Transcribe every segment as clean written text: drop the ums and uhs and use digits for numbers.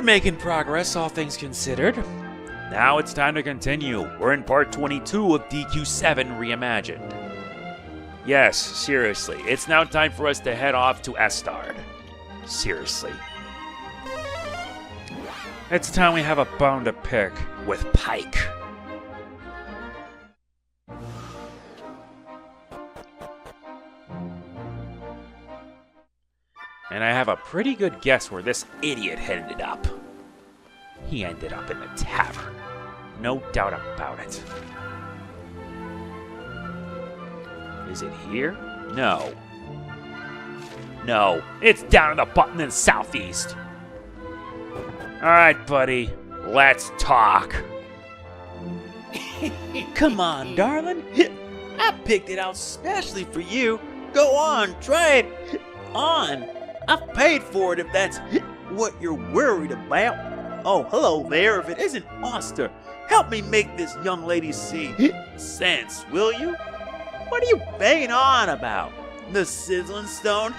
We're making progress, all things considered. Now it's time to continue. We're in part 22 of VII Reimagined. Yes, seriously, it's now time for us to head off to Estard. Seriously. It's time we have a bone to pick with Pike. And I have a pretty good guess where this idiot ended up. He ended up in the tavern. No doubt about it. Is it here? No. No, it's down in the bottom in the southeast. Alright, buddy. Let's talk. Come on, darling. I picked it out specially for you. Go on, try it on. I've paid for it if that's what you're worried about. Oh, hello there. If it isn't Oster, help me make this young lady see sense, will you? What are you banging on about? The Sizzling Stone?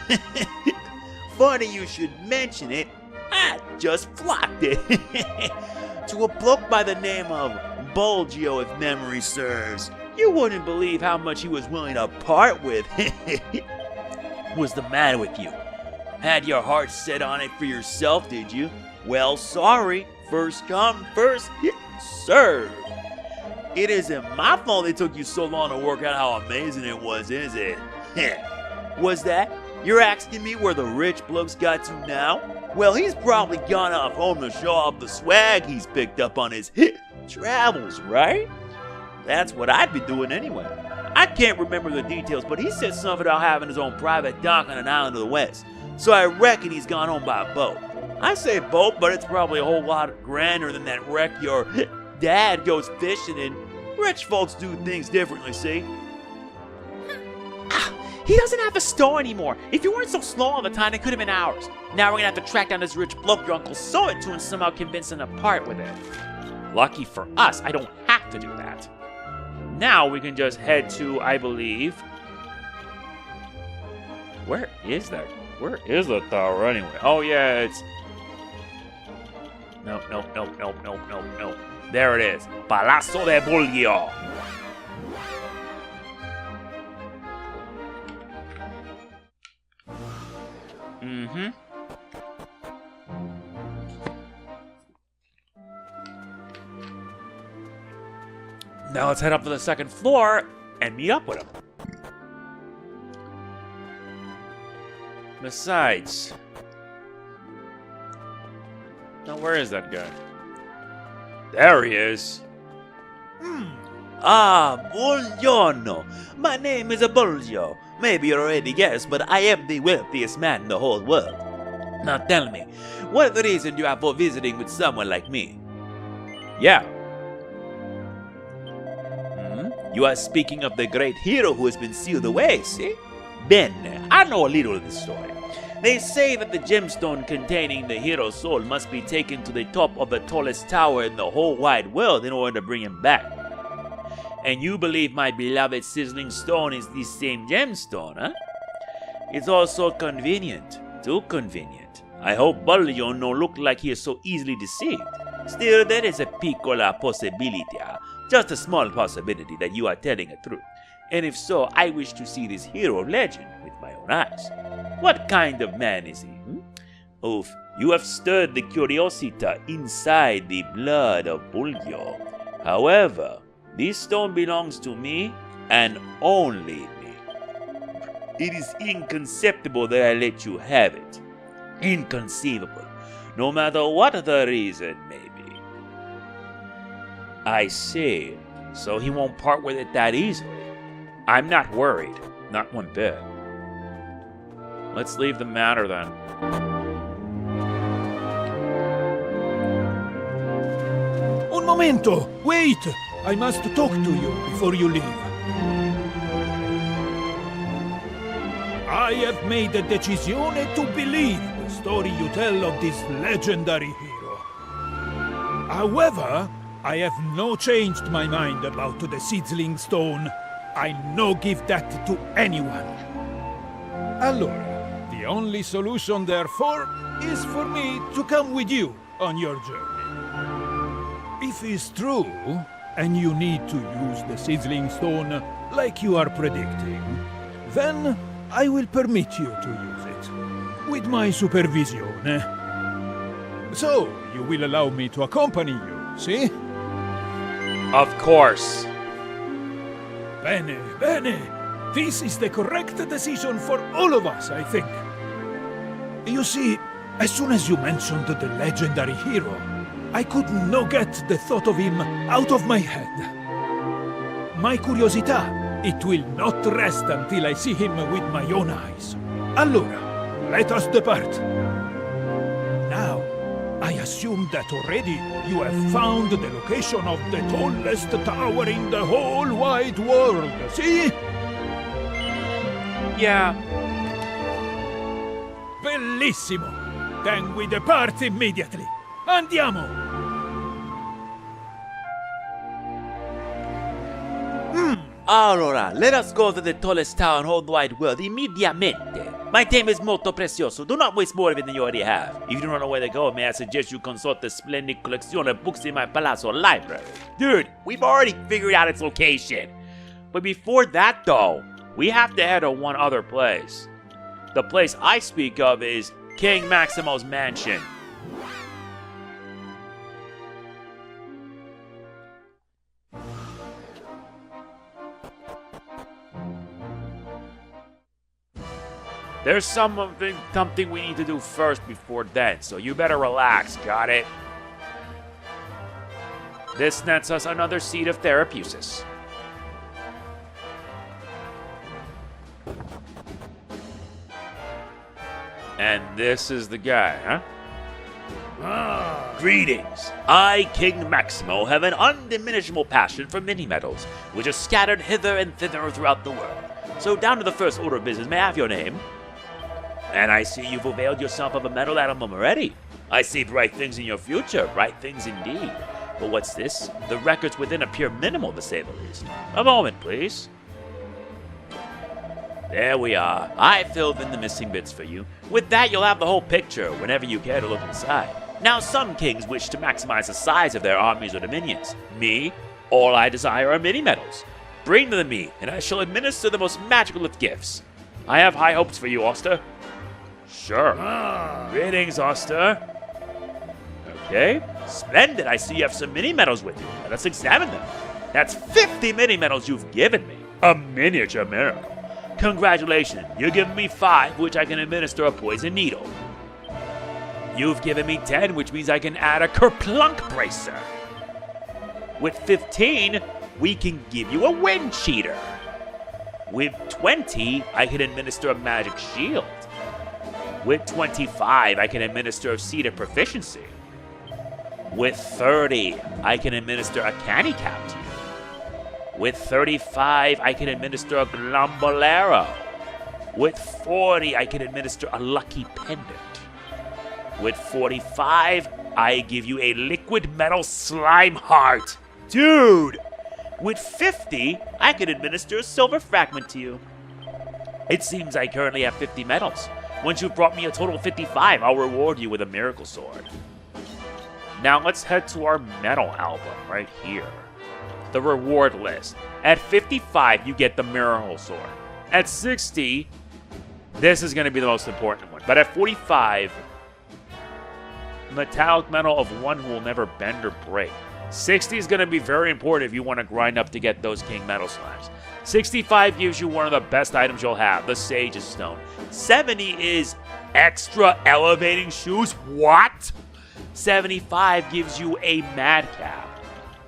Funny you should mention it. I just flocked it. To a bloke by the name of Bulgio, if memory serves. You wouldn't believe how much he was willing to part with. What's the matter with you? Had your heart set on it for yourself, did you? Well, sorry. First come, first serve. It isn't my fault it took you so long to work out how amazing it was, is it? Was that? You're asking me where the rich bloke's got to now? Well, he's probably gone off home to show off the swag he's picked up on his travels, right? That's what I'd be doing anyway. I can't remember the details, but he said something about having his own private dock on an island to the west. So I reckon he's gone home by boat. I say boat, but it's probably a whole lot grander than that wreck your dad goes fishing in. Rich folks do things differently, see? He doesn't have a store anymore. If you weren't so slow all the time, it could have been ours. Now we're gonna have to track down this rich bloke your uncle sold it to and somehow convince him to part with it. Lucky for us, I don't have to do that. Now we can just head to, I believe... Where is that? Where is the tower anyway? Oh yeah, it's... Nope. There it is. Palazzo di Bulgio. Now let's head up to the second floor and meet up with him. Besides... Now where is that guy? There he is. Buongiorno. My name is Bulgio. Maybe you already guessed, but I am the wealthiest man in the whole world. Now tell me, what is the reason you are for visiting with someone like me? Yeah. You are speaking of the great hero who has been sealed away, see? Bene, I know a little of this story. They say that the gemstone containing the hero's soul must be taken to the top of the tallest tower in the whole wide world in order to bring him back. And you believe my beloved Sizzling Stone is the same gemstone, huh? It's also convenient. Too convenient. I hope Bulgio no look like he is so easily deceived. Still, there is a piccola possibilità, just a small possibility that you are telling the truth. And if so, I wish to see this hero of legend with my own eyes. What kind of man is he? Oof, you have stirred the curiosity inside the blood of Bulgio. However, this stone belongs to me and only me. It is inconceivable that I let you have it. Inconceivable, no matter what the reason may be. I see. So he won't part with it that easily. I'm not worried. Not one bit. Let's leave the manor then. Un momento! Wait! I must talk to you before you leave. I have made a decisione to believe the story you tell of this legendary hero. However, I have no changed my mind about the Sizzling Stone. I no give that to anyone. Allora, the only solution therefore is for me to come with you on your journey. If it's true, and you need to use the Sizzling Stone like you are predicting, then I will permit you to use it, with my supervision. So, you will allow me to accompany you, see? Of course. Bene, bene. This is the correct decision for all of us, I think. You see, as soon as you mentioned the legendary hero, I could not get the thought of him out of my head. My curiosity, it will not rest until I see him with my own eyes. Allora, let us depart. Now, I assume that already you have found the location of the tallest tower in the whole wide world, see? Yeah. Bellissimo! Then we depart immediately. Andiamo! Allora, let us go to the tallest tower in the whole wide world immediatamente. My time is molto precioso. Do not waste more of it than you already have. If you don't know where to go, may I suggest you consult the splendid collection of books in my Palazzo library. Dude, we've already figured out its location. But before that, though, we have to head to one other place. The place I speak of is King Maximo's mansion. There's something we need to do first before then, so you better relax, got it? This nets us another seed of Therapesis. And this is the guy, huh? Greetings! I, King Maximo, have an undiminishable passion for mini-medals, which are scattered hither and thither throughout the world. So down to the first order of business, may I have your name? And I see you've availed yourself of a medal album already. I see bright things in your future, bright things indeed. But what's this? The records within appear minimal, to say the least. A moment, please. There we are. I filled in the missing bits for you. With that, you'll have the whole picture whenever you care to look inside. Now, some kings wish to maximize the size of their armies or dominions. Me, all I desire are mini-medals. Bring them to me, and I shall administer the most magical of gifts. I have high hopes for you, Oster. Sure. Greetings, Oster. Okay. Splendid. I see you have some mini-medals with you. Now let's examine them. That's 50 mini-medals you've given me. A miniature miracle. Congratulations. You've given me 5, which I can administer a poison needle. You've given me 10, which means I can add a kerplunk bracer. With 15, we can give you a wind cheater. With 20, I can administer a magic shield. With 25, I can administer a seed of proficiency. With 30, I can administer a canny cap to you. With 35, I can administer a glombolero. With 40, I can administer a lucky pendant. With 45, I give you a liquid metal slime heart. Dude! With 50, I can administer a silver fragment to you. It seems I currently have 50 medals. Once you've brought me a total of 55, I'll reward you with a miracle sword. Now let's head to our medal album right here. The reward list. At 55, you get the miracle sword. At 60, this is going to be the most important one. But at 45, metallic medal of one who will never bend or break. 60 is going to be very important if you want to grind up to get those king metal slimes. 65 gives you one of the best items you'll have, the Sage's Stone. 70 is extra elevating shoes. What? 75 gives you a madcap.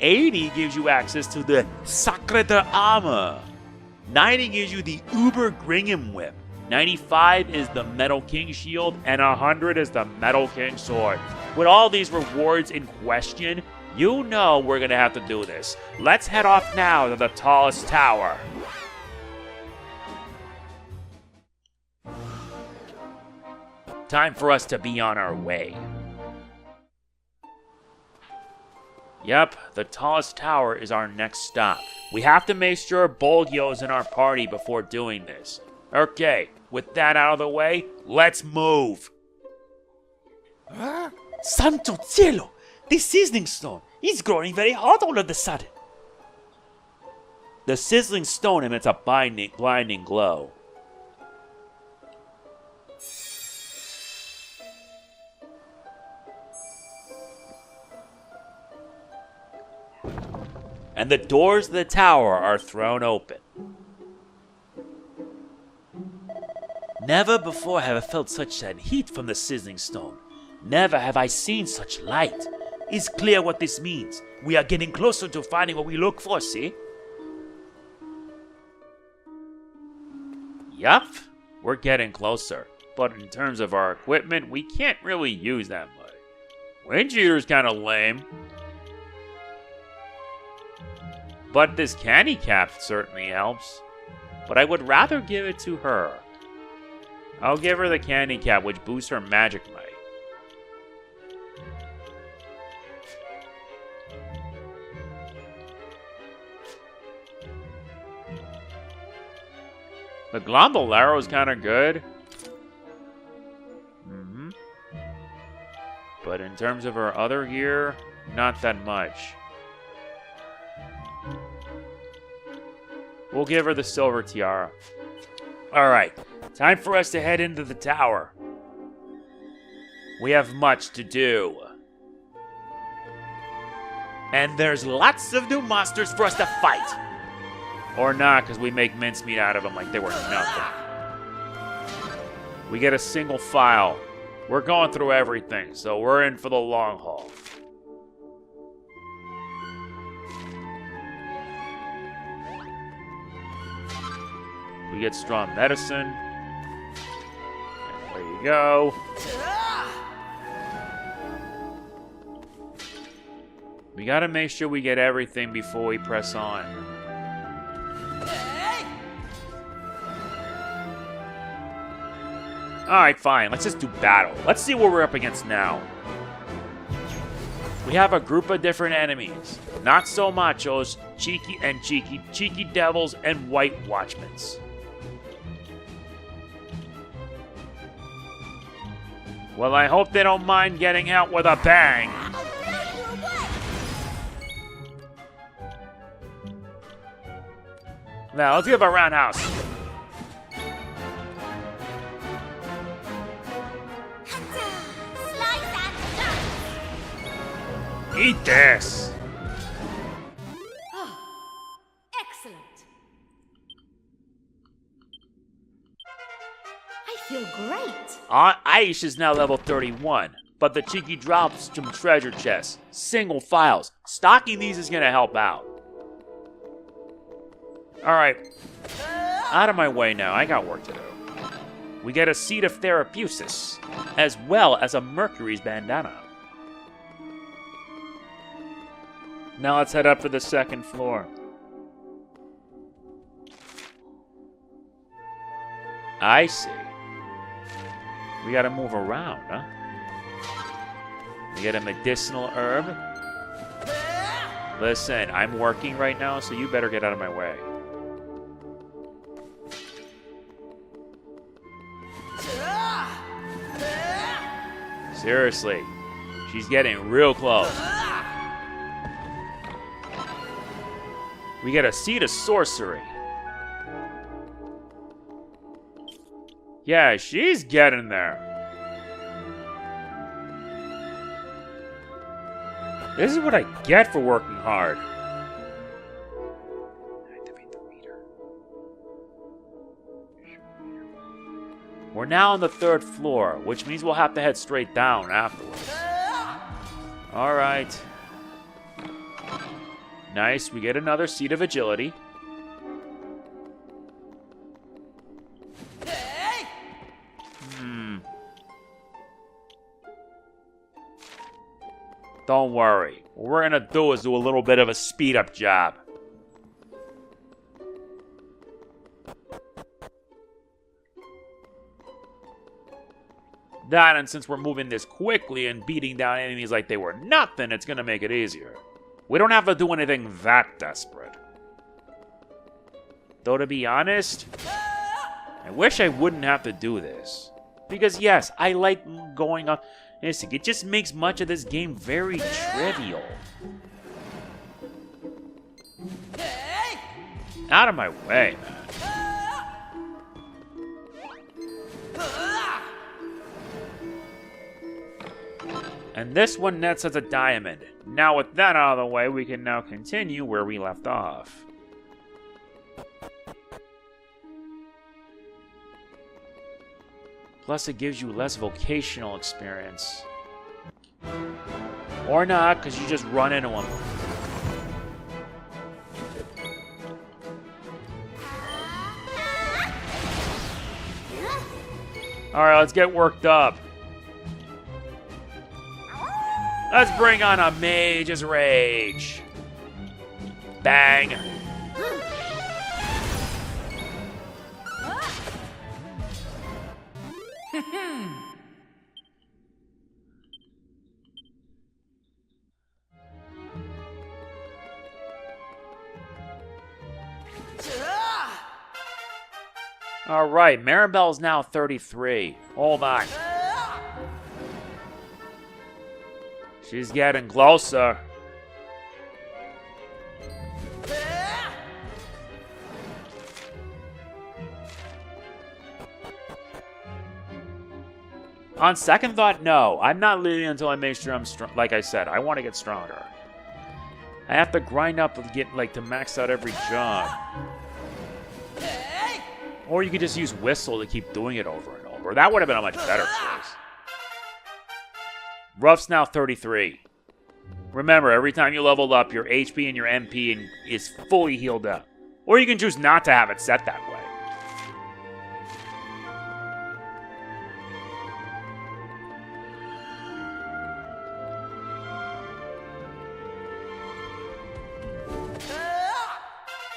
80 gives you access to the Sacre de Armor. 90 gives you the Uber Gringham Whip. 95 is the Metal King Shield, and 100 is the Metal King Sword. With all these rewards in question, you know we're gonna have to do this. Let's head off now to the tallest tower. Time for us to be on our way. Yep, the tallest tower is our next stop. We have to make sure Bulgio's in our party before doing this. Okay, with that out of the way, let's move. Santo cielo! The Sizzling Stone is growing very hot all of a sudden. The Sizzling Stone emits a blinding glow. And the doors of the tower are thrown open. Never before have I felt such that heat from the Sizzling Stone. Never have I seen such light. It's clear what this means. We are getting closer to finding what we look for, see? Yup, we're getting closer. But in terms of our equipment, we can't really use that much. Wind Eater's kind of lame. But this candy cap certainly helps. But I would rather give it to her. I'll give her the candy cap, which boosts her magic might. The Glondolero is kind of good. But in terms of her other gear, not that much. We'll give her the silver tiara. Alright, time for us to head into the tower. We have much to do. And there's lots of new monsters for us to fight. Or not, because we make mincemeat out of them like they were nothing. We get a single file. We're going through everything, so we're in for the long haul. We get strong medicine. And there you go. We gotta make sure we get everything before we press on. Alright, fine. Let's just do battle. Let's see what we're up against now. We have a group of different enemies. Not so machos, cheeky devils, and white watchmen. Well, I hope they don't mind getting out with a bang. Now, let's give a roundhouse. Eat this! Oh, excellent. I feel great. Aish is now level 31, but the cheeky drops some treasure chests, single files. Stocking these is gonna help out. Alright, out of my way now, I got work to do. We get a seed of Therapusis, as well as a Mercury's bandana. Now let's head up to the second floor. I see. We gotta move around, huh? We get a medicinal herb. Listen, I'm working right now, so you better get out of my way. Seriously, she's getting real close. We get a seed of sorcery. Yeah, she's getting there. This is what I get for working hard. Activate the reader. We're now on the 3rd floor, which means we'll have to head straight down afterwards. Alright. Nice, we get another seed of agility. Don't worry. What we're gonna do is do a little bit of a speed-up job. That, and since we're moving this quickly and beating down enemies like they were nothing, it's gonna make it easier. We don't have to do anything that desperate. Though, to be honest, I wish I wouldn't have to do this. Because, yes, I like going on Listen, it just makes much of this game very trivial. Out of my way, man. And this one nets us a diamond. Now with that out of the way, we can now continue where we left off. Plus it gives you less vocational experience. Or not, because you just run into them. Alright, let's get worked up. Let's bring on a Mage's Rage. Bang. Alright, Maribel's now 33. Hold on. She's getting closer. On second thought, no. I'm not leaving until I make sure I'm strong. Like I said, I want to get stronger. I have to grind up to get, like, to max out every job. Or you could just use Whistle to keep doing it over and over. That would have been a much better choice. Ruff's now 33. Remember, every time you leveled up, your HP and your MP is fully healed up. Or you can choose not to have it set that way.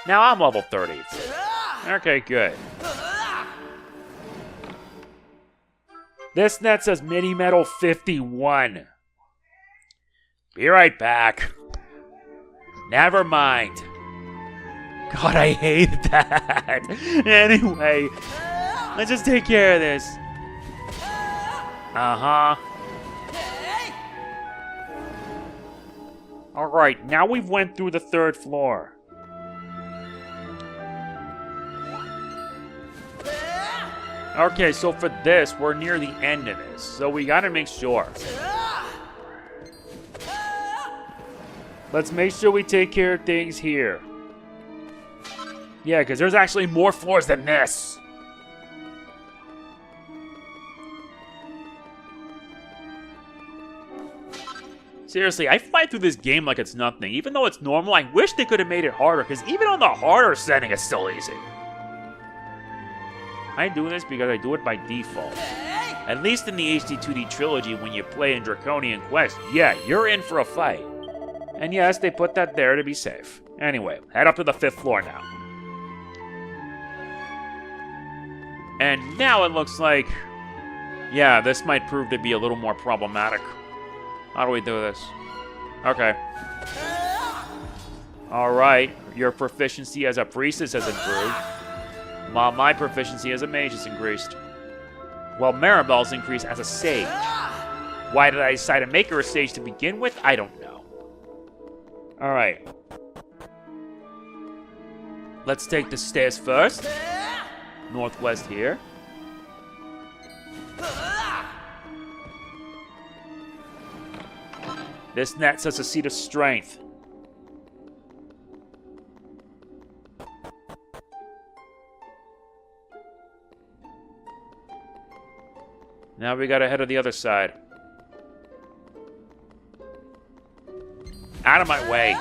Now I'm level 30. Okay, good. This net says Mini Metal 51. Be right back. Never mind. God, I hate that. Anyway, let's just take care of this. Uh-huh. Alright, now we've went through the 3rd floor. Okay, so for this, we're near the end of this, so we gotta make sure. Let's make sure we take care of things here. Yeah, because there's actually more floors than this. Seriously, I fight through this game like it's nothing. Even though it's normal, I wish they could have made it harder, because even on the harder setting, it's still easy. I do this because I do it by default. At least in the HD2D trilogy, when you play in Draconian Quest, yeah, you're in for a fight. And yes, they put that there to be safe. Anyway, head up to the 5th floor now. And now it looks like, yeah, this might prove to be a little more problematic. How do we do this? Okay. Alright, your proficiency as a priestess has improved, while my proficiency as a mage is increased. Well, Maribel's increased as a sage. Why did I decide to make her a sage to begin with? I don't know. Alright. Let's take the stairs first. Northwest here. This net sets a seat of strength. Now we gotta head to the other side. Out of my way.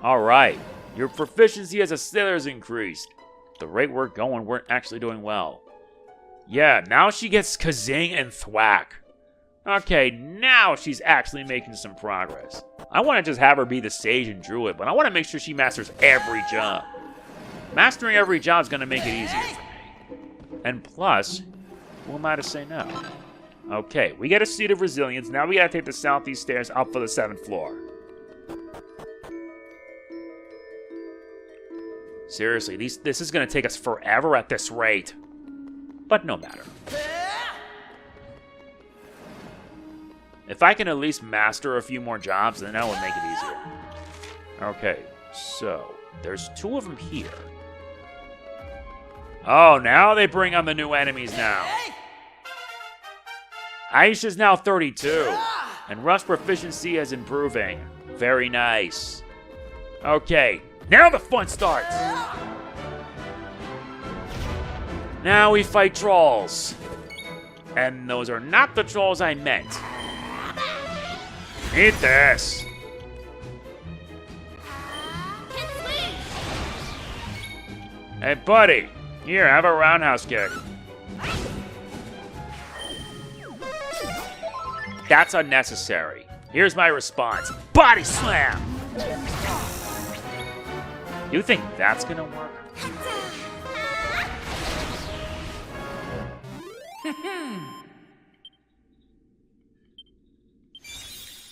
Alright. Your proficiency as a sailor is increased. At the rate we're going, we're actually doing well. Yeah, now she gets Kazing and Thwack. Okay, now she's actually making some progress. I want to just have her be the sage and druid, but I want to make sure she masters every job. Mastering every job is going to make it easier for me. And plus, who am I to say no? Okay, we get a seat of resilience. Now we got to take the southeast stairs up for the 7th floor. Seriously, this is going to take us forever at this rate. but no matter. If I can at least master a few more jobs, then that would make it easier. Okay, so there's 2 of them here. Oh, now they bring on the new enemies now. Aisha's now 32, and Rust proficiency is improving. Very nice. Okay, now the fun starts. Now we fight trolls. And those are not the trolls I meant. Eat this. Hey, buddy. Here, have a roundhouse kick. That's unnecessary. Here's my response. Body slam! You think that's gonna work?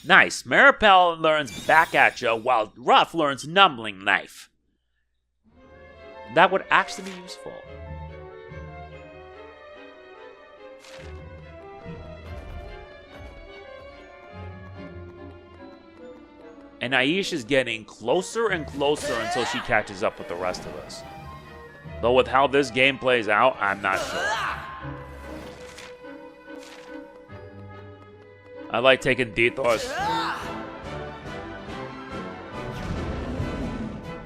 Nice. Maripel learns back at you, while Ruff learns numbling knife. That would actually be useful. And Aisha's getting closer and closer until she catches up with the rest of us. Though with how this game plays out, I'm not sure. I like taking detours.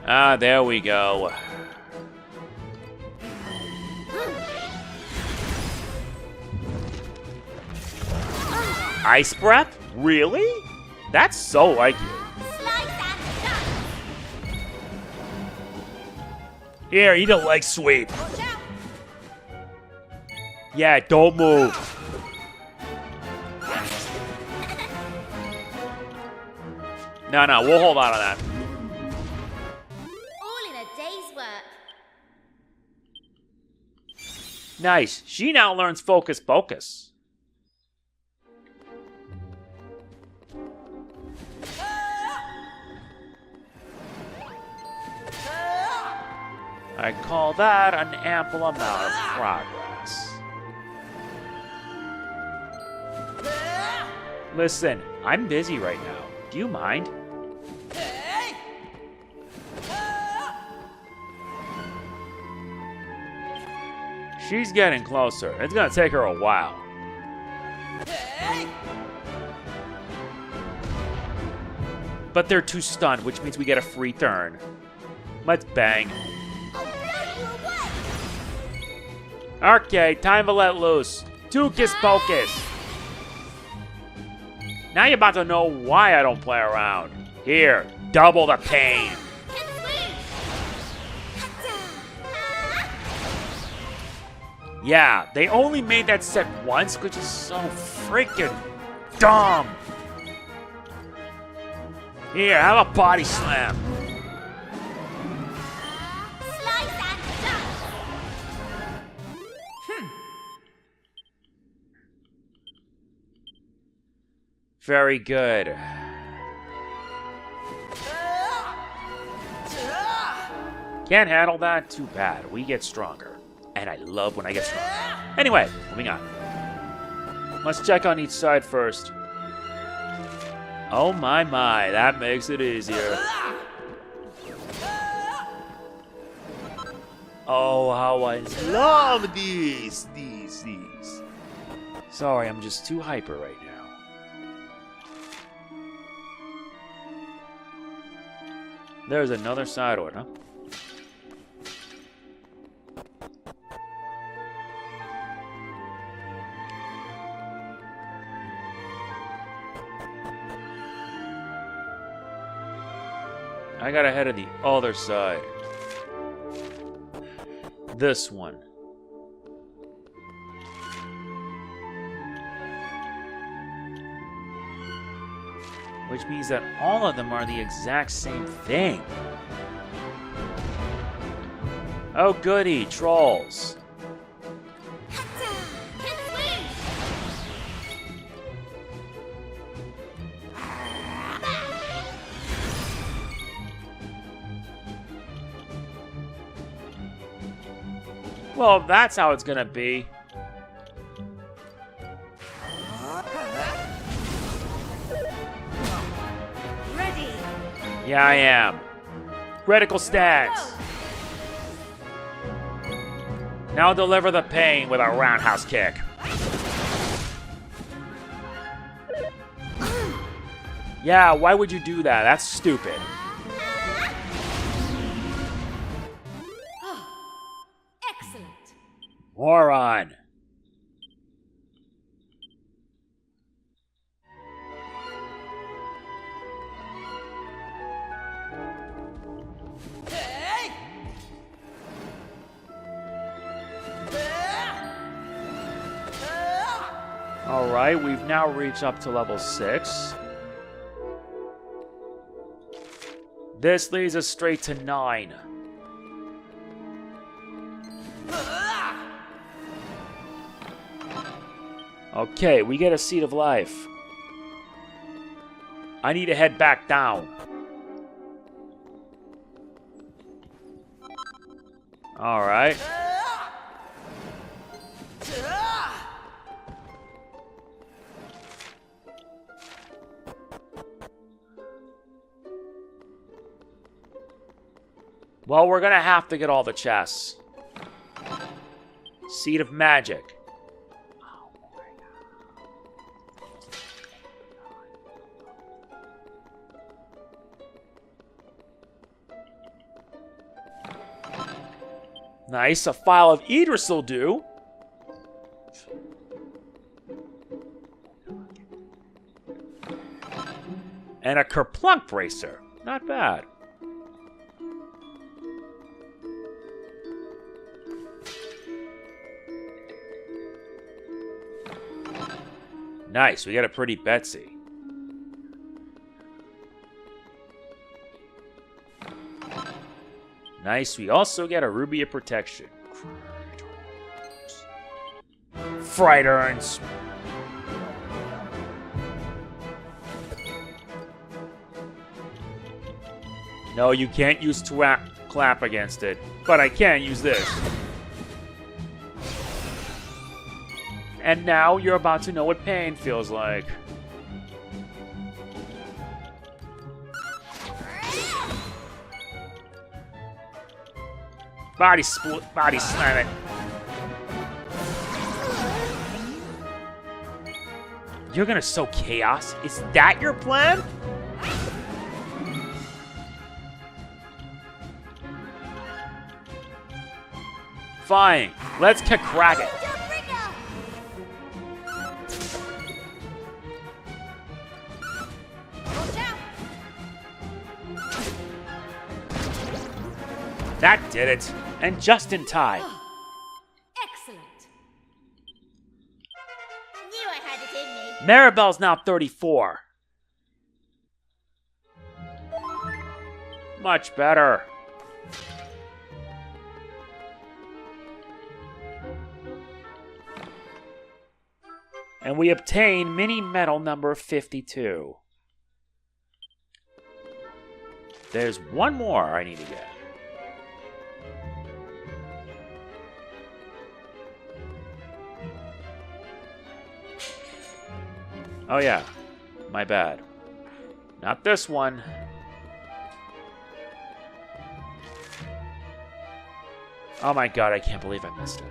Ah, there we go. Ice breath? Really? That's so like you. Here, eat a leg sweep. Yeah, don't move. No, we'll hold on to that. All in a day's work. Nice. She now learns Focus Pocus. I call that an ample amount of progress. Listen, I'm busy right now. Do you mind? She's getting closer. It's gonna take her a while. But they're too stunned, which means we get a free turn. Let's bang. Okay, time to let loose. Hocus Pocus. Now you're about to know why I don't play around. Here, double the pain. Yeah, they only made that set once, which is so freaking dumb. Here, have a body slam. Very good. Can't handle that? Too bad. We get stronger. And I love when I get stronger. Anyway, moving on. Let's check on each side first. Oh my, that makes it easier. Oh, how I love these. Sorry, I'm just too hyper right now. There's another side order. I gotta head to the other side. This one. Which means that all of them are the exact same thing. Oh goody, trolls. Well, if that's how it's gonna be, Yeah, I am. Critical stance. Now deliver the pain with a roundhouse kick. Yeah, why would you do that? That's stupid. Excellent. Moron. Alright, we've now reached up to level 6. This leads us straight to 9. Okay, we get a Seed of Life. I need to head back down. Alright. Well, we're gonna have to get all the chests. Seed of Magic. Nice, a Phial of Idris will do. And a Kerplunk Bracer. Not bad. Nice, we got a pretty Betsy. Nice, we also get a Ruby of Protection. Fright Urns. No, you can't use clap against it, but I can use this. And now you're about to know what pain feels like. Body slam it. You're gonna sow chaos? Is that your plan? Fine, let's crack it. That did it, and just in time. Excellent. Knew I had it in me. Maribel's now 34. Much better. And we obtain mini medal number 52. There's one more I need to get. Oh yeah, my bad. Not this one. Oh my god, I can't believe I missed it.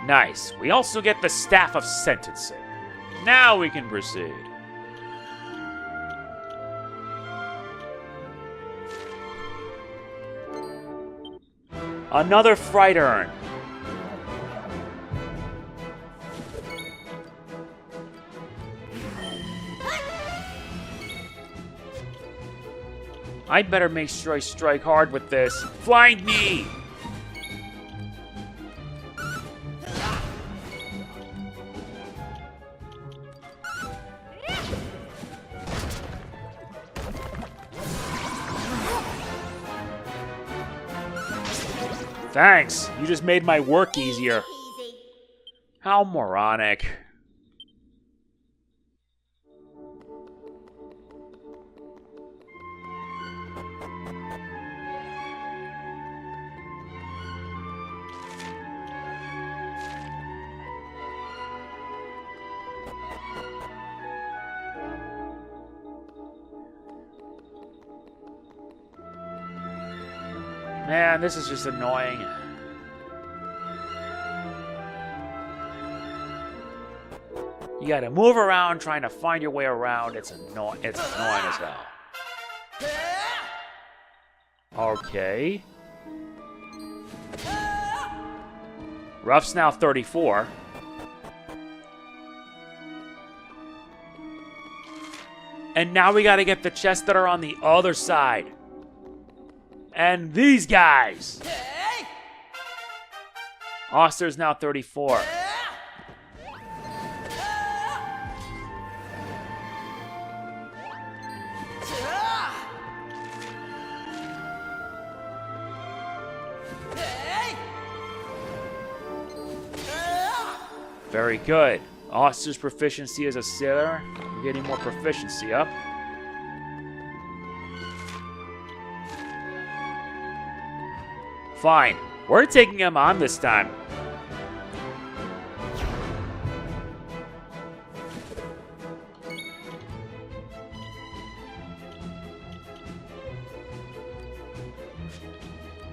Nice. We also get the Staff of Sentencing. Now we can proceed. Another Fright Urn. I'd better make sure I strike hard with this. Flying knee! Thanks, you just made my work easier. Easy. How moronic. Man, this is just annoying. You gotta move around trying to find your way around. It's annoying as hell. Okay. Ruff's now 34. And now we gotta get the chests that are on the other side. And these guys. Oster's now 34. Very good. Oster's proficiency as a sailor. We're getting more proficiency up. Fine. We're taking him on this time.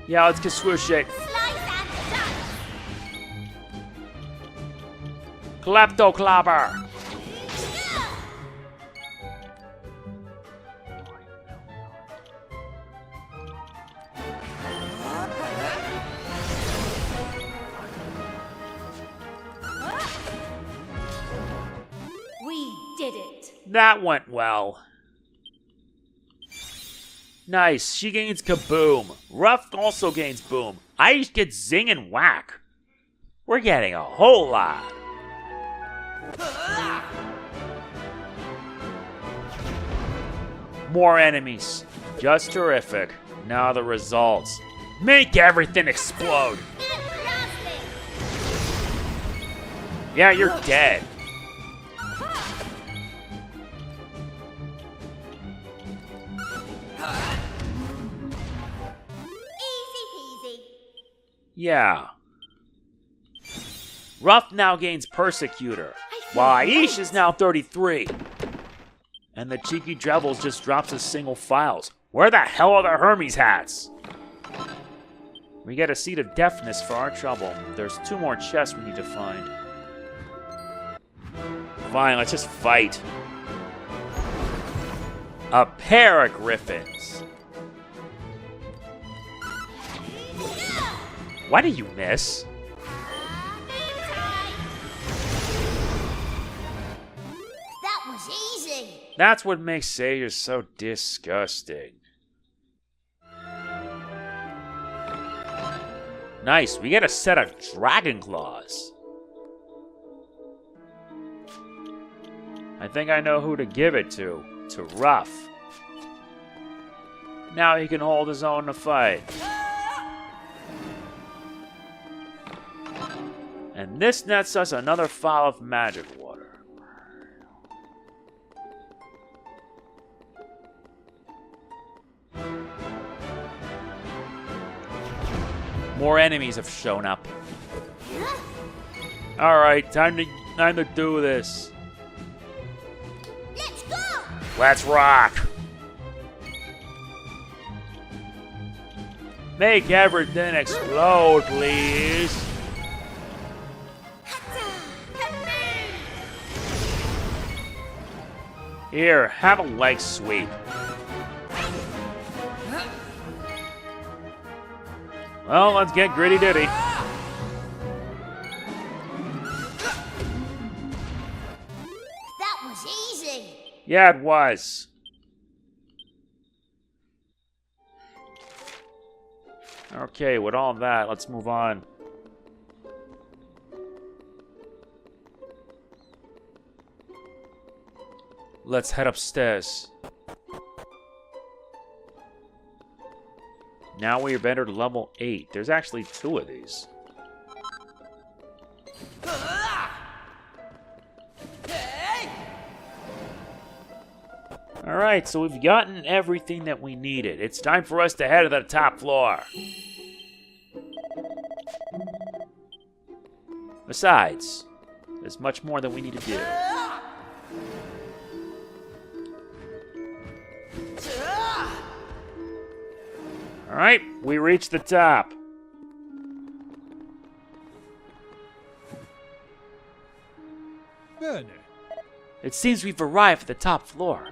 Yeah, let's get swoosh it. Klepto Clobber! We did it. That went well. Nice, she gains Kaboom. Ruff also gains Boom. I just get Zing and Whack. We're getting a whole lot. More enemies. Just terrific. Now the results. Make everything explode. Yeah, you're dead. Easy peasy. Yeah. Ruff now gains Persecutor, while Aish is now 33. And the cheeky Drevels just drops his single files. Where the hell are the Hermes hats? We get a Seed of Deafness for our trouble. There's 2 more chests we need to find. Fine, let's just fight. A pair of Griffins. Why did you miss? That was easy. That's what makes sailors so disgusting. Nice, we get a set of Dragon Claws. I think I know who to give it to Ruff. Now he can hold his own to fight. And this nets us another file of magic water. More enemies have shown up. Alright, time to do this. Let's go. Let's rock! Make everything explode, please. Here, have a leg sweep. Well, let's get gritty ditty. That was easy. Yeah, it was. Okay, with all that, let's move on. Let's head upstairs. Now we have entered level 8. There's actually 2 of these. Alright, so we've gotten everything that we needed. It's time for us to head to the top floor. Besides, there's much more that we need to do. Alright, we reached the top. Bene. It seems we've arrived at the top floor.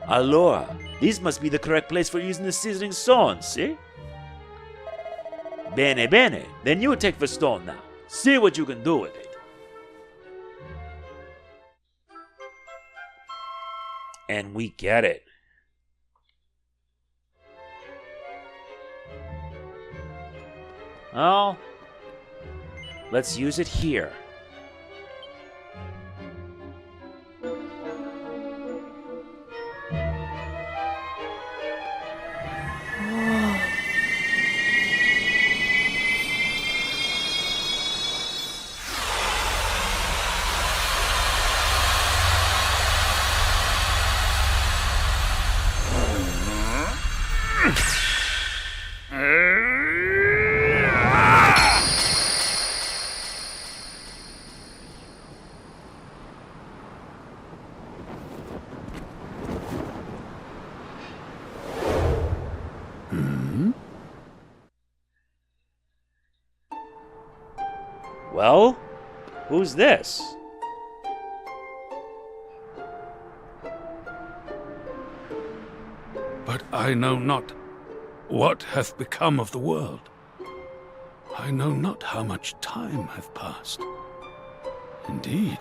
Allora, this must be the correct place for using the Sizzling Stone, see? Bene, bene. Then you take the stone now. See what you can do with it. And we get it. Well, let's use it here. Well, who's this? But I know not what hath become of the world. I know not how much time hath passed. Indeed,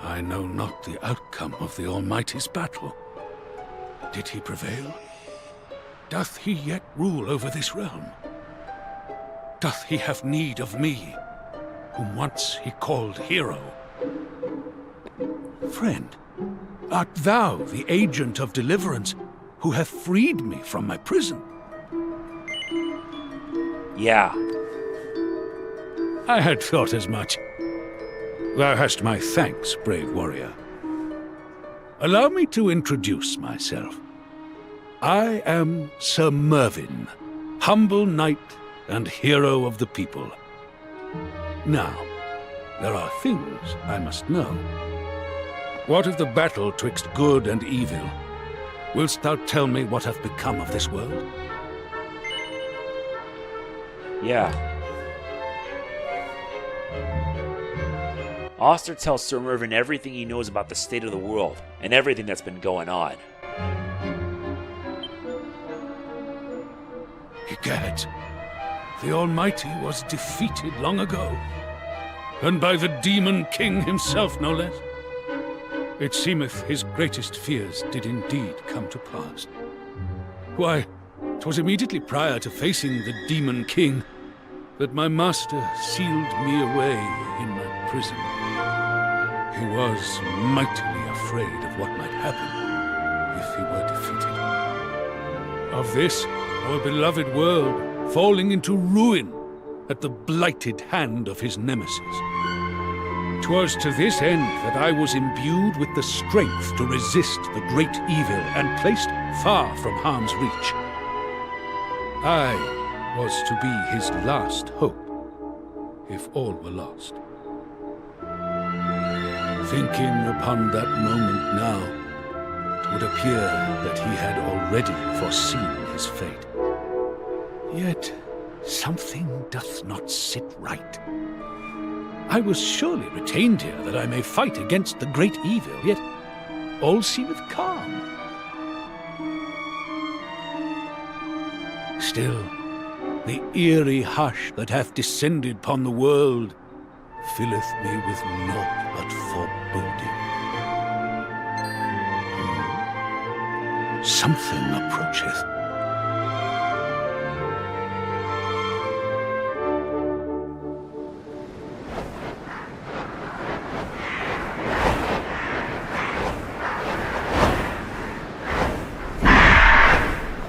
I know not the outcome of the Almighty's battle. Did he prevail? Doth he yet rule over this realm? Doth he have need of me, whom once he called hero? Friend, art thou the agent of deliverance who hath freed me from my prison? Yeah. I had thought as much. Thou hast my thanks, brave warrior. Allow me to introduce myself. I am Sir Mervyn, humble knight and hero of the people. Now, there are things I must know. What of the battle twixt good and evil? Willst thou tell me what hath become of this world? Yeah. Oster tells Sir Mervyn everything he knows about the state of the world and everything that's been going on. Egad, the Almighty was defeated long ago, and by the Demon King himself, no less. It seemeth his greatest fears did indeed come to pass. Why, 'twas immediately prior to facing the Demon King that my master sealed me away in my prison. He was mightily afraid of what might happen if he were defeated. Of this, our beloved world falling into ruin at the blighted hand of his nemesis. 'Twas to this end that I was imbued with the strength to resist the great evil and placed far from harm's reach. I was to be his last hope, if all were lost. Thinking upon that moment now, it would appear that he had already foreseen his fate. Yet something doth not sit right. I was surely retained here that I may fight against the great evil, yet all seemeth calm. Still, the eerie hush that hath descended upon the world filleth me with naught but foreboding. Something approacheth.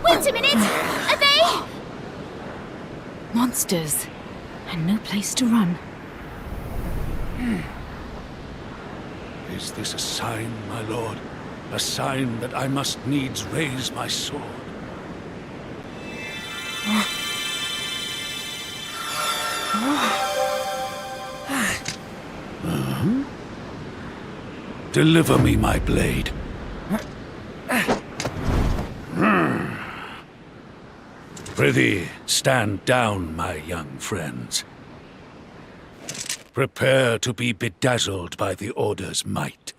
Wait a minute! Are they? Monsters, and no place to run. Is this a sign, my lord? A sign that I must needs raise my sword? Deliver me my blade. Prithee, stand down, my young friends. Prepare to be bedazzled by the Order's might.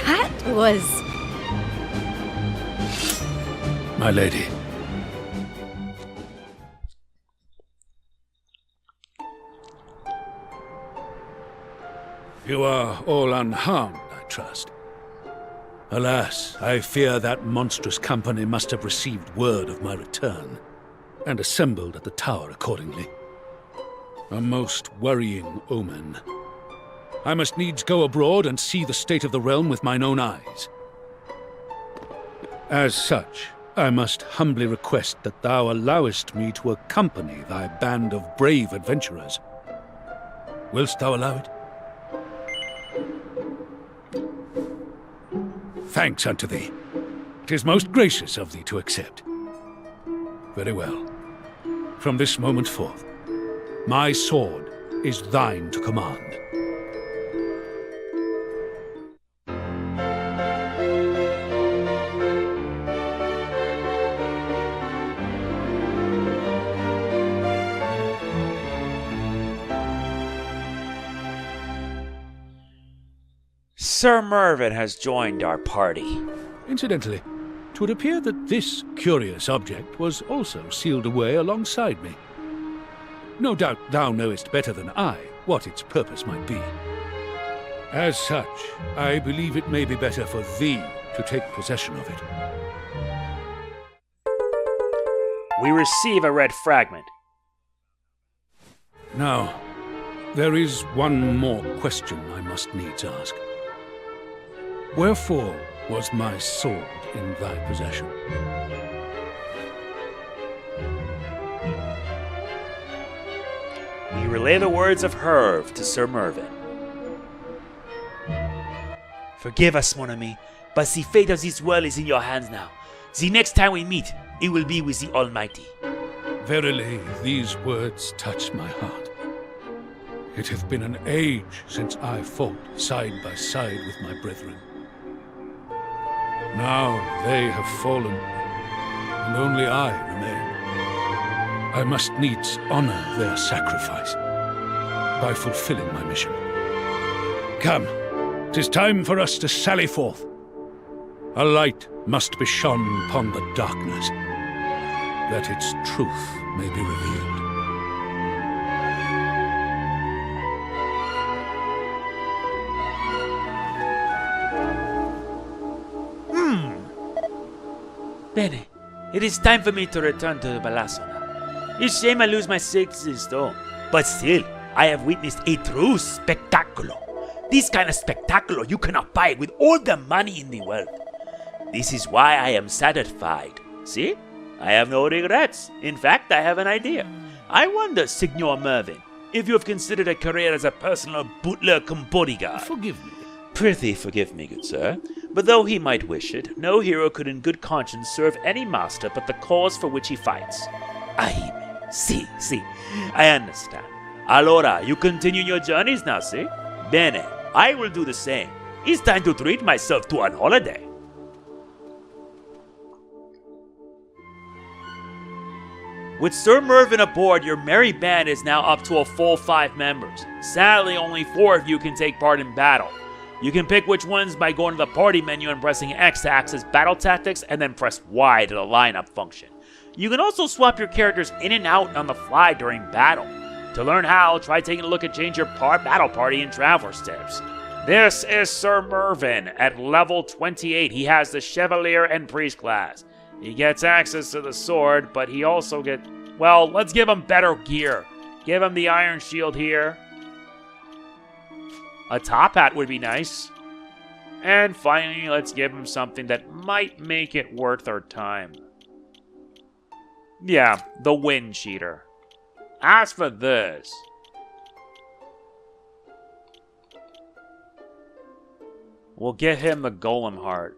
That was... My lady. You are all unharmed, I trust. Alas, I fear that monstrous company must have received word of my return, and assembled at the tower accordingly. A most worrying omen. I must needs go abroad and see the state of the realm with mine own eyes. As such, I must humbly request that thou allowest me to accompany thy band of brave adventurers. Willst thou allow it? Thanks unto thee. 'Tis most gracious of thee to accept. Very well. From this moment forth, my sword is thine to command. Sir Mervyn has joined our party. Incidentally, it would appear that this curious object was also sealed away alongside me. No doubt thou knowest better than I what its purpose might be. As such, I believe it may be better for thee to take possession of it. We receive a red fragment. Now, there is one more question I must needs ask. Wherefore was my sword in thy possession? We relay the words of Herve to Sir Mervyn. Forgive us, mon ami, but the fate of this world is in your hands now. The next time we meet, it will be with the Almighty. Verily, these words touch my heart. It hath been an age since I fought side by side with my brethren. Now they have fallen, and only I remain. I must needs honor their sacrifice by fulfilling my mission. Come, 'tis time for us to sally forth. A light must be shone upon the darkness, that its truth may be revealed. Bene, it is time for me to return to the Palazzo now. It's shame I lose my Sizzling Stone, but still, I have witnessed a true spectacular. This kind of spectacular you cannot buy with all the money in the world. This is why I am satisfied. See? I have no regrets. In fact, I have an idea. I wonder, Signor Mervyn, if you have considered a career as a personal butler cum bodyguard. Forgive me. Prithee forgive me, good sir, but though he might wish it, no hero could in good conscience serve any master but the cause for which he fights. Aye, si, I understand. Allora, you continue your journeys now, see? Bene, I will do the same. It's time to treat myself to an holiday. With Sir Mervyn aboard, your merry band is now up to a full 5 members. Sadly, only 4 of you can take part in battle. You can pick which ones by going to the party menu and pressing X to access battle tactics, and then press Y to the lineup function. You can also swap your characters in and out on the fly during battle. To learn how, try taking a look at Change Your Battle Party in Traveler's Tips. This is Sir Mervyn. At level 28, he has the Chevalier and Priest class. He gets access to the sword, but he also gets... Well, let's give him better gear. Give him the Iron Shield here. A top hat would be nice. And finally, let's give him something that might make it worth our time. Yeah, the Wind Cheater. As for this... we'll get him the Golem Heart.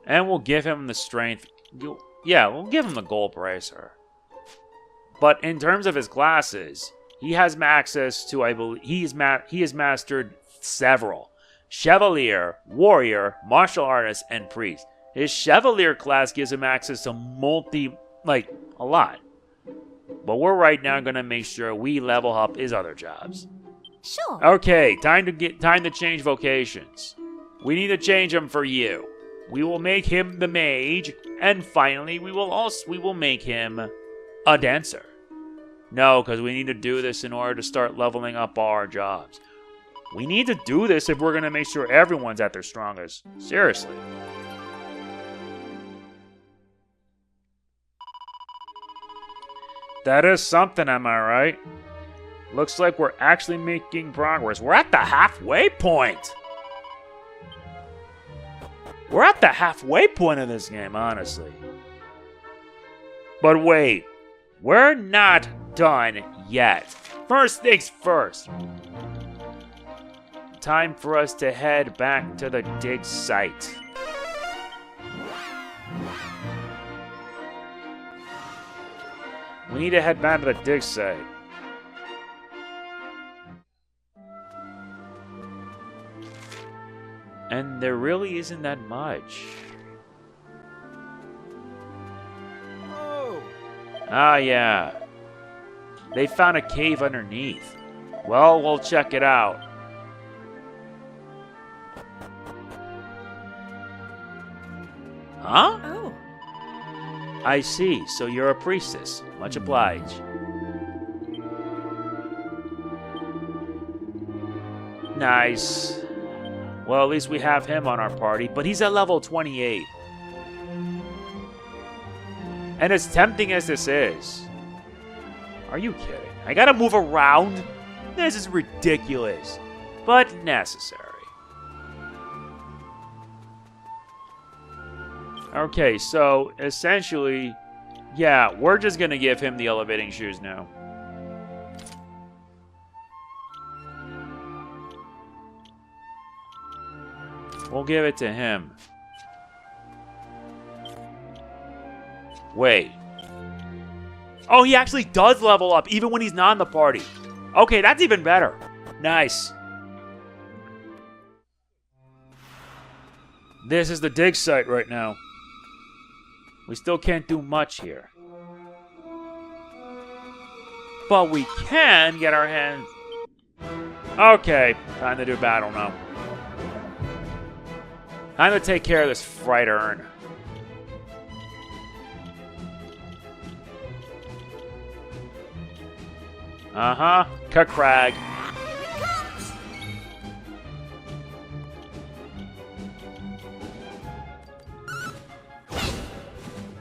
And we'll give him the strength. Yeah, we'll give him the gold bracer. But in terms of his classes, he has access to, I believe, he has mastered several. Chevalier, Warrior, Martial Artist, and Priest. His Chevalier class gives him access to a lot. But we're right now going to make sure we level up his other jobs. Sure. Okay, time to change vocations. We need to change him for you. We will make him the mage, and finally we will make him a dancer. No, because we need to do this in order to start leveling up our jobs. We need to do this if we're going to make sure everyone's at their strongest. Seriously. That is something, am I right? Looks like we're actually making progress. We're at the halfway point. We're at the halfway point of this game, honestly. But wait, we're not done yet. First things first. Time for us to head back to the dig site. We need to head back to the dig site. And there really isn't that much. Oh, Ah, yeah. They found a cave underneath. Well, we'll check it out. Huh? Oh. I see. So you're a priestess. Much obliged. Nice. Well, at least we have him on our party, but he's at level 28. And as tempting as this is, are you kidding? I gotta move around? This is ridiculous, but necessary. Okay, so essentially, yeah, we're just gonna give him the elevating shoes now. We'll give it to him. Wait. Oh, he actually does level up even when he's not in the party. Okay, that's even better. Nice. This is the dig site right now. We still can't do much here. But we can get our hands... Okay, time to do battle now. Time to take care of this fright urn. Uh-huh. Crag.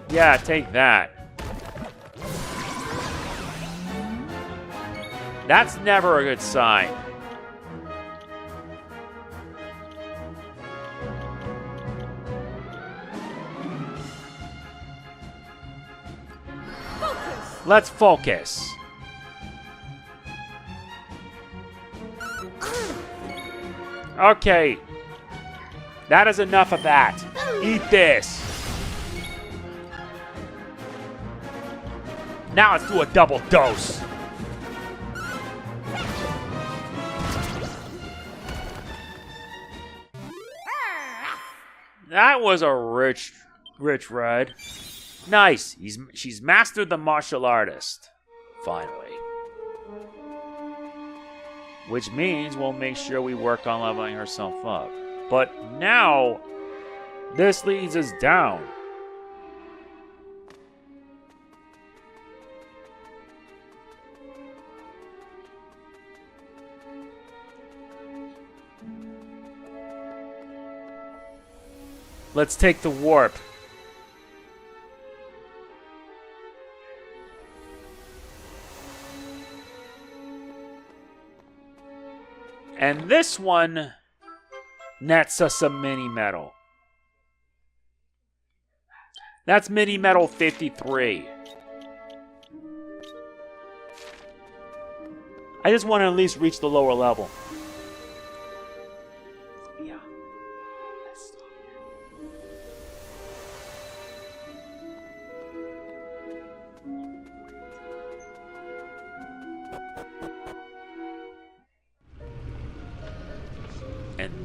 Yeah, take that. That's never a good sign. Let's focus. Okay. That is enough of that. Eat this. Now let's do a double dose. That was a rich ride. Nice. She's mastered the martial artist. Finally. Which means we'll make sure we work on leveling herself up. But now, this leads us down. Let's take the warp. And this one nets us some mini metal. That's mini metal 53. I just want to at least reach the lower level. Yeah. Let's stop.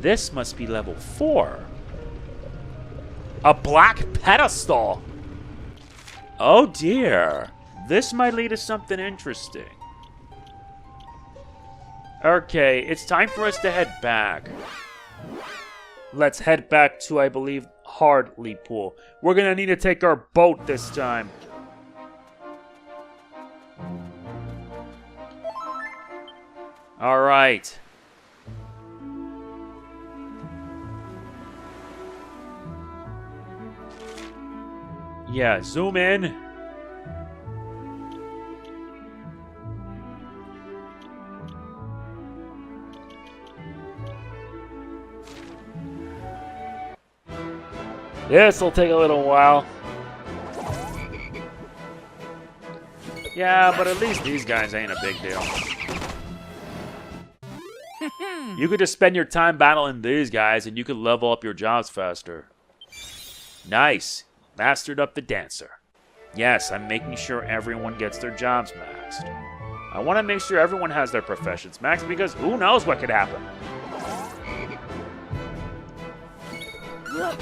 This must be level 4. A black pedestal! Oh dear. This might lead to something interesting. Okay, it's time for us to head back. Let's head back to, I believe, Hartlepool. We're gonna need to take our boat this time. Alright. Yeah, zoom in. This'll take a little while. Yeah, but at least these guys ain't a big deal. You could just spend your time battling these guys and you could level up your jobs faster. Nice. Mastered up the dancer. Yes, I'm making sure everyone gets their jobs maxed. I want to make sure everyone has their professions maxed because who knows what could happen. Right.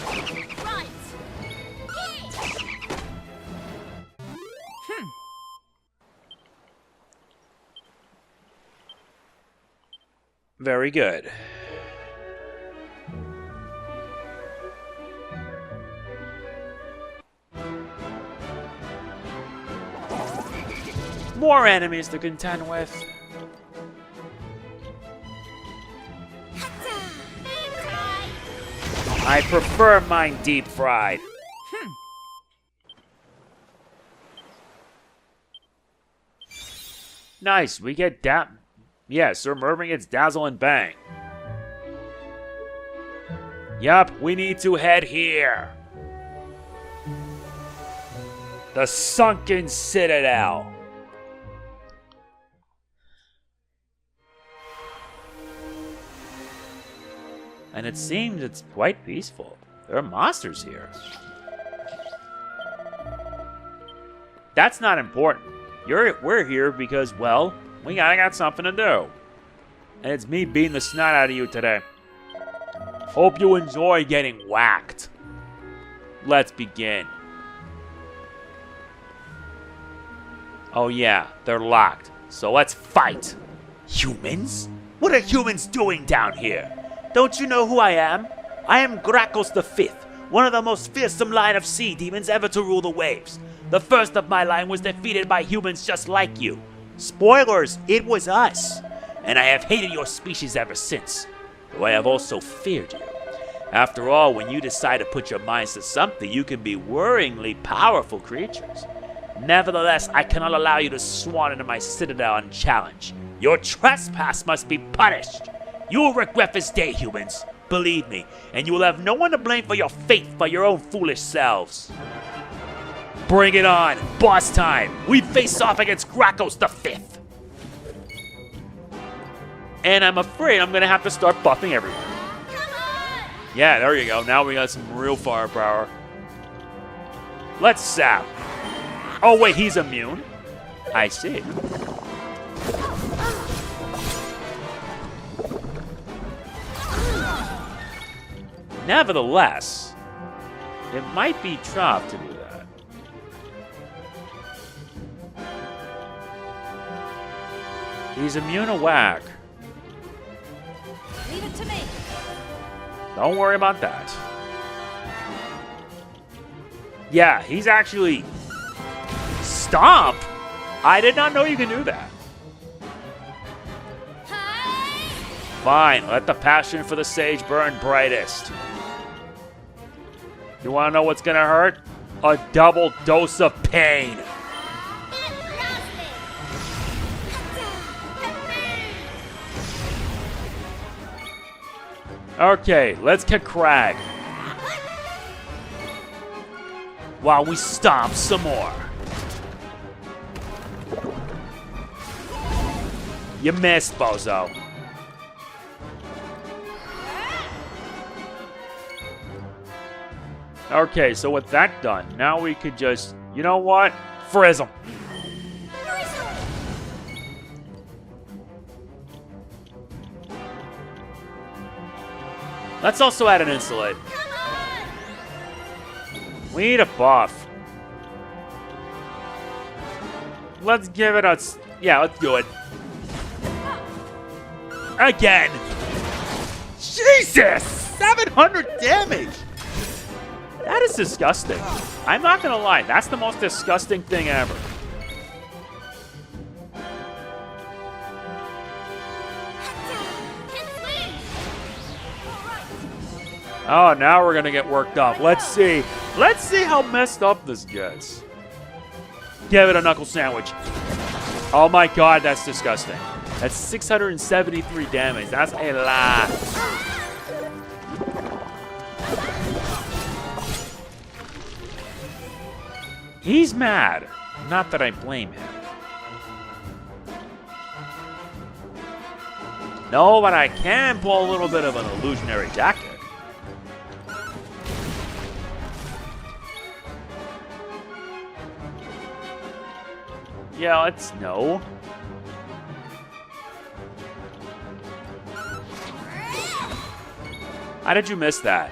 Very good. More enemies to contend with. I prefer mine deep fried. Nice, we get yeah, Sir Mervyn gets Dazzle and Bang. Yup, we need to head here. The Sunken Citadel. And it seems it's quite peaceful. There are monsters here. That's not important. We're here because, well, I got something to do. And it's me beating the snot out of you today. Hope you enjoy getting whacked. Let's begin. Oh yeah, they're locked. So let's fight. Humans? What are humans doing down here? Don't you know who I am? I am Gracos V, one of the most fearsome line of sea demons ever to rule the waves. The first of my line was defeated by humans just like you. Spoilers, it was us. And I have hated your species ever since, though I have also feared you. After all, when you decide to put your minds to something, you can be worryingly powerful creatures. Nevertheless, I cannot allow you to swan into my citadel unchallenged. Your trespass must be punished. You will regret this day, humans. Believe me, and you will have no one to blame for your fate but your own foolish selves. Bring it on, boss time. We face off against Gracos V. And I'm afraid I'm gonna have to start buffing everyone. Yeah, there you go. Now we got some real firepower. Let's zap. Oh wait, he's immune? I see. Nevertheless, it might be tough to do that. He's immune to whack. Leave it to me. Don't worry about that. Yeah, he's actually... Stomp? I did not know you can do that. Fine, let the passion for the sage burn brightest. You want to know what's going to hurt? A double dose of pain. Okay, let's kick Crag. While we stomp some more. You missed, bozo. Okay, so with that done, now we could just, you know what? Frizz him. Let's also add an insulate. We need a buff. Let's give it a... Yeah, let's do it. Again! Jesus! 700 damage! That is disgusting. I'm not gonna lie, that's the most disgusting thing ever. Oh, now we're gonna get worked up. Let's see. Let's see how messed up this gets. Give it a knuckle sandwich. Oh my god, that's disgusting. That's 673 damage. That's a lot. He's mad. Not that I blame him. No, but I can pull a little bit of an illusionary jacket. Yeah, let's know. How did you miss that?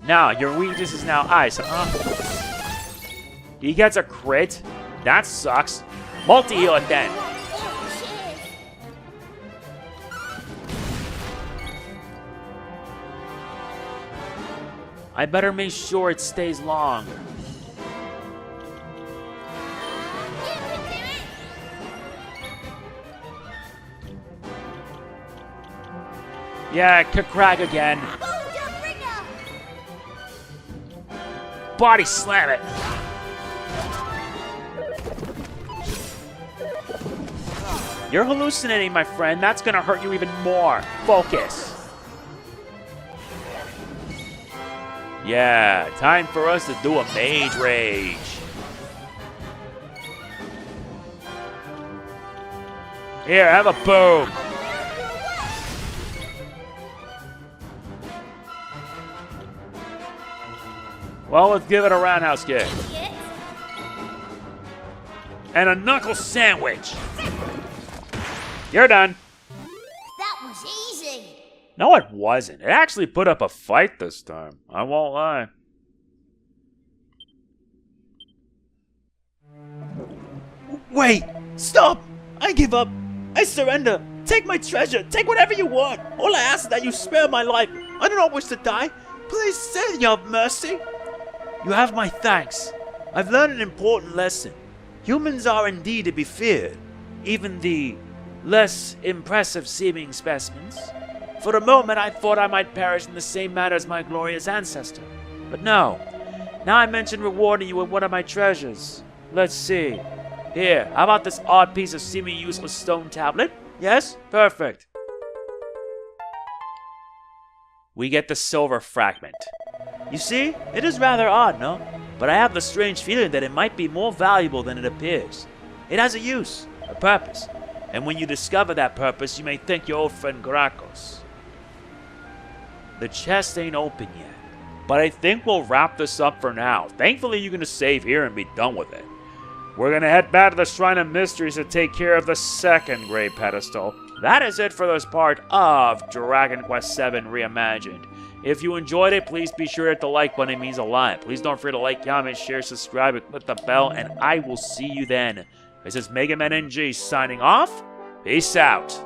Now, your weakness is now ice, He gets a crit? That sucks. Multi-heal it then. I better make sure it stays long. Yeah, crack again. Body slam it. You're hallucinating, my friend. That's gonna hurt you even more. Focus. Yeah, time for us to do a mage rage. Here, have a boom. Well, let's give it a roundhouse kick. And a knuckle sandwich. You're done. That was easy. No, it wasn't. It actually put up a fight this time. I won't lie. Wait! Stop! I give up! I surrender! Take my treasure! Take whatever you want! All I ask is that you spare my life! I do not wish to die! Please say you have mercy! You have my thanks. I've learned an important lesson. Humans are indeed to be feared. Even the less impressive seeming specimens. For a moment I thought I might perish in the same manner as my glorious ancestor. But no. Now I mention rewarding you with one of my treasures. Let's see. Here, how about this odd piece of seemingly useless stone tablet? Yes? Perfect. We get the silver fragment. You see, it is rather odd, no? But I have the strange feeling that it might be more valuable than it appears. It has a use, a purpose. And when you discover that purpose, you may thank your old friend Gracos. The chest ain't open yet. But I think we'll wrap this up for now. Thankfully, you're going to save here and be done with it. We're going to head back to the Shrine of Mysteries to take care of the second Great Pedestal. That is it for this part of Dragon Quest VII Reimagined. If you enjoyed it, please be sure to hit the like button. It means a lot. Please don't forget to like, comment, share, subscribe, and click the bell, and I will see you then. This is MegamanNG signing off. Peace out.